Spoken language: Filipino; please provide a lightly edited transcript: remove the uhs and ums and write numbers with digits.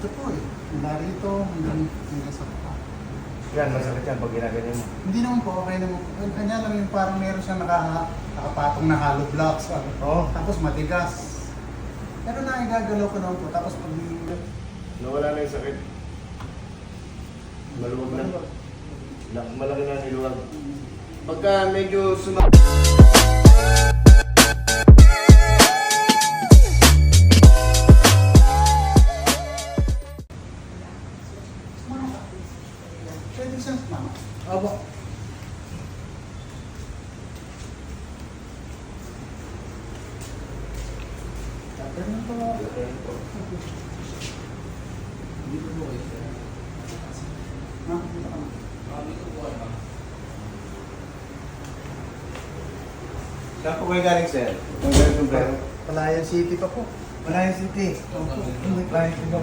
Ito po eh. Mula rito, hanggang sa pa. Yan, masakit yan pag ginaganyan mo. Hindi naman po, okay naman po. Kanya lang yung parang meron siyang nakapatong na hollow blocks. Oo. Tapos matigas. Pero naigagalaw ko naman po. Tapos pag Nawala na yung sakit. Maluwag na. Malaki na niluwag. Pagka medyo pwede siyang mama. Aba. Ganun po. Dito po kayo, sir. Ha? Dito ka na. Dito po kayo. Saan po kayo galing, sir? Kung galing sombrero? Palayan City pa po. Malayan City. Opo. Malayan City.